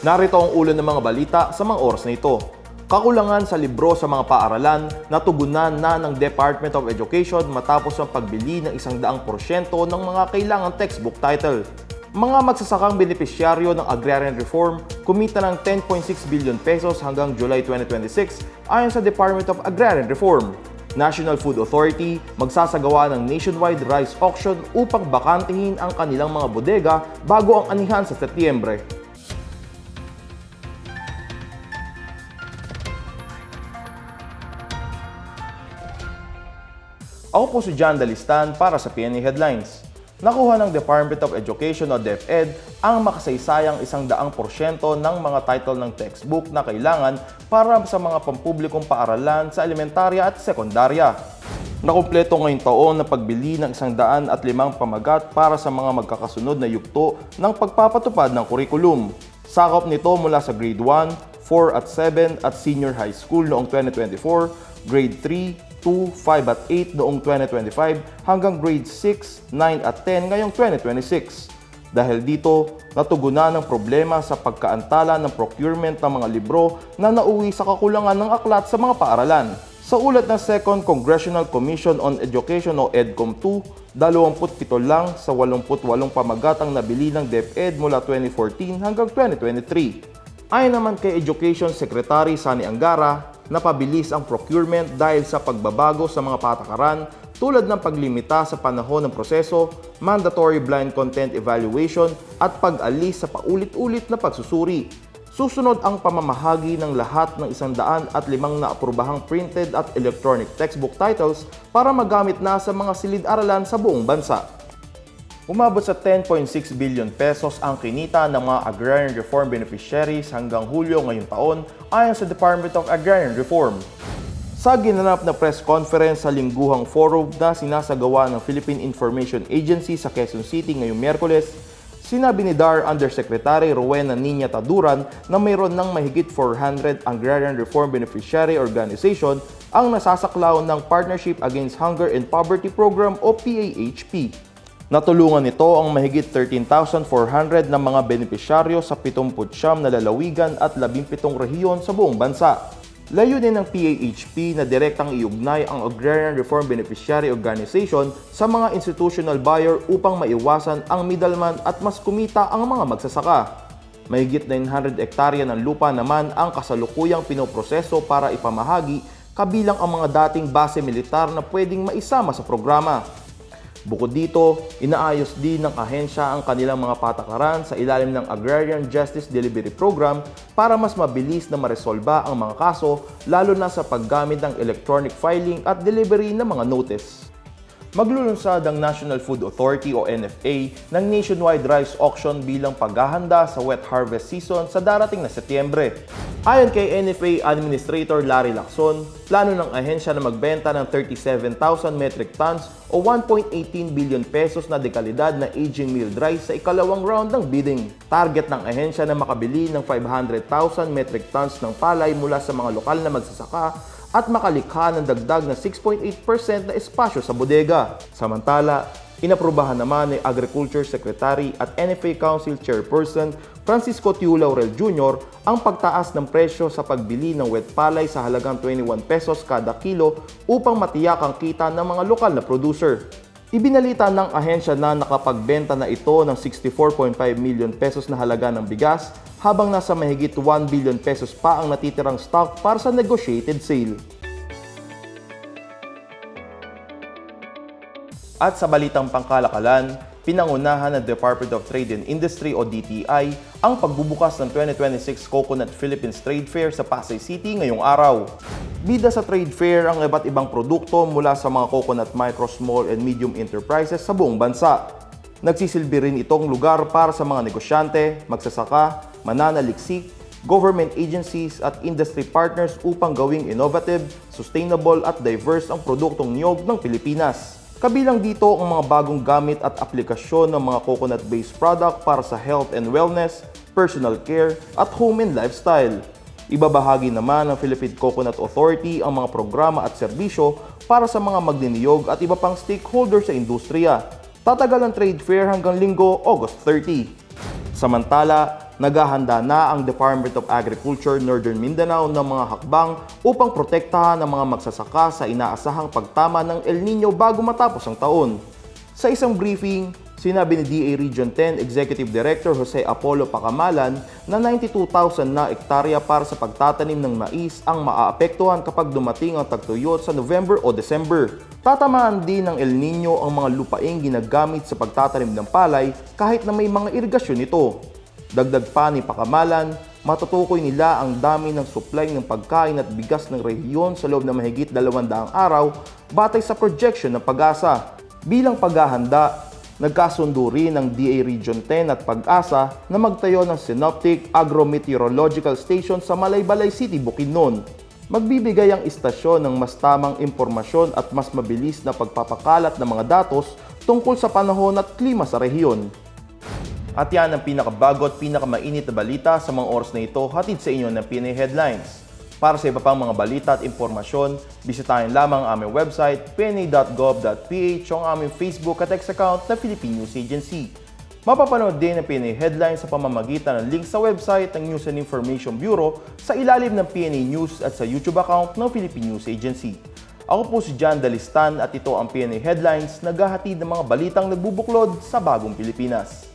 Narito ang ulo ng mga balita sa mga oras na ito. Kakulangan sa libro sa mga paaralan na tugunan na ng Department of Education matapos ang pagbili ng 100% ng mga kailangang textbook title. Mga magsasakang benepisyaryo ng agrarian reform kumita ng 10.6 billion pesos hanggang July 2026 ayon sa Department of Agrarian Reform. National Food Authority magsasagawa ng nationwide rice auction upang bakantihin ang kanilang mga bodega bago ang anihan sa Setyembre. Ako po si John Dalistan para sa PNA Headlines. Nakuha ng Department of Education o DepEd ang makasaysayang 100% ng mga title ng textbook na kailangan para sa mga pampublikong paaralan sa elementarya at sekundarya. Nakumpleto ngayong taon na pagbili ng 105 pamagat para sa mga magkakasunod na yugto ng pagpapatupad ng kurikulum. Sakop nito mula sa Grade 1, 4 at 7 at Senior High School noong 2024, Grade 3, 2, 5 at 8 noong 2025 hanggang grade 6, 9 at 10 ngayong 2026. Dahil dito, natugunan ang problema sa pagkaantala ng procurement ng mga libro na nauwi sa kakulangan ng aklat sa mga paaralan. Sa ulat ng Second Congressional Commission on Education o EDCOM-2, 27 lang sa 88 pamagat ang nabili ng DepEd mula 2014 hanggang 2023. Ayon naman kay Education Secretary Sani Angara, napabilis ang procurement dahil sa pagbabago sa mga patakaran tulad ng paglimita sa panahon ng proseso, mandatory blind content evaluation at pag-alis sa paulit-ulit na pagsusuri. Susunod ang pamamahagi ng lahat ng 105 na aprobahang printed at electronic textbook titles para magamit na sa mga silid-aralan sa buong bansa. Umabot sa 10.6 billion pesos ang kinita ng mga agrarian reform beneficiaries hanggang Hulyo ngayong taon ayon sa Department of Agrarian Reform. Sa ginanap na press conference sa lingguhang forum na sinasagawa ng Philippine Information Agency sa Quezon City ngayong Miyerkules, sinabi ni DAR Undersecretary Rowena Nina Taduran na mayroon ng mahigit 400 agrarian reform beneficiary organization ang nasasaklaw ng Partnership Against Hunger and Poverty Program o PAHP. Natulungan nito ang mahigit 13,400 na mga benepisyaryo sa 79 na lalawigan at 17 rehiyon sa buong bansa. Layunin ng PAHP na direktang iugnay ang Agrarian Reform Beneficiary Organization sa mga institutional buyer upang maiwasan ang middleman at mas kumita ang mga magsasaka. Mahigit 900 hektarya ng lupa naman ang kasalukuyang pinoproseso para ipamahagi kabilang ang mga dating base militar na pwedeng maisama sa programa. Bukod dito, inaayos din ng ahensya ang kanilang mga patakaran sa ilalim ng Agrarian Justice Delivery Program para mas mabilis na maresolba ang mga kaso lalo na sa paggamit ng electronic filing at delivery ng mga notice. Maglulunsad ang National Food Authority o NFA ng nationwide rice auction bilang paghahanda sa wet harvest season sa darating na Setyembre. Ayon kay NFA Administrator Larry Lacson, plano ng ahensya na magbenta ng 37,000 metric tons o 1.18 billion pesos na dekalidad na aging milled rice sa ikalawang round ng bidding. Target ng ahensya na makabili ng 500,000 metric tons ng palay mula sa mga lokal na magsasaka at makalikha ng dagdag na 6.8% na espasyo sa bodega. Samantala, inaprubahan naman ni Agriculture Secretary at NFA Council Chairperson Francisco Tiu Laurel Jr. ang pagtaas ng presyo sa pagbili ng wet palay sa halagang 21 pesos kada kilo upang matiyak ang kita ng mga lokal na producer. Ibinalita ng ahensya na nakapagbenta na ito ng 64.5 million pesos na halaga ng bigas habang nasa mahigit 1 billion pesos pa ang natitirang stock para sa negotiated sale. At sa balitang pangkalakalan, pinangunahan ng Department of Trade and Industry o DTI ang pagbubukas ng 2026 Coconut Philippines Trade Fair sa Pasay City ngayong araw. Bida sa trade fair ang iba't ibang produkto mula sa mga coconut micro, small and medium enterprises sa buong bansa. Nagsisilbi rin itong lugar para sa mga negosyante, magsasaka, mananaliksik, government agencies at industry partners upang gawing innovative, sustainable at diverse ang produktong niyog ng Pilipinas. Kabilang dito ang mga bagong gamit at aplikasyon ng mga coconut-based product para sa health and wellness, personal care at home and lifestyle. Ibabahagi naman ng Philippine Coconut Authority ang mga programa at serbisyo para sa mga magniniyog at iba pang stakeholders sa industriya. Tatagal ang trade fair hanggang Linggo, August 30. Samantala, Naghahanda na ang Department of Agriculture Northern Mindanao ng mga hakbang upang protektahan ang mga magsasaka sa inaasahang pagtama ng El Nino bago matapos ang taon. Sa isang briefing, sinabi ni DA Region 10 Executive Director Jose Apollo Pacamalan na 92,000 na ektarya para sa pagtatanim ng mais ang maaapektuhan kapag dumating ang tagtuyot sa November o December. Tatamaan din ng El Nino ang mga lupaing ginagamit sa pagtatanim ng palay kahit na may mga irigasyon nito. Dagdag pa ni Pacamalan, matutukoy nila ang dami ng supply ng pagkain at bigas ng rehiyon sa loob ng mahigit 200 araw batay sa projection ng Pag-asa. Bilang paghahanda, nagkasundo rin ng DA Region 10 at Pag-asa na magtayo ng Synoptic Agro-Meteorological Station sa Malaybalay City, Bukidnon. Magbibigay ang istasyon ng mas tamang impormasyon at mas mabilis na pagpapakalat ng mga datos tungkol sa panahon at klima sa rehiyon. At yan ang pinakabago at pinakamainit na balita sa mga oras na ito, hatid sa inyo ng PNA Headlines. Para sa iba pang mga balita at impormasyon, bisitahin lamang ang aming website, pna.gov.ph, o ang aming Facebook at X account na Philippine News Agency. Mapapanood din ang PNA Headlines sa pamamagitan ng link sa website ng News and Information Bureau sa ilalim ng PNA News at sa YouTube account ng Philippine News Agency. Ako po si John Dalistan at ito ang PNA Headlines, naghahatid ng mga balitang nagbubuklod sa bagong Pilipinas.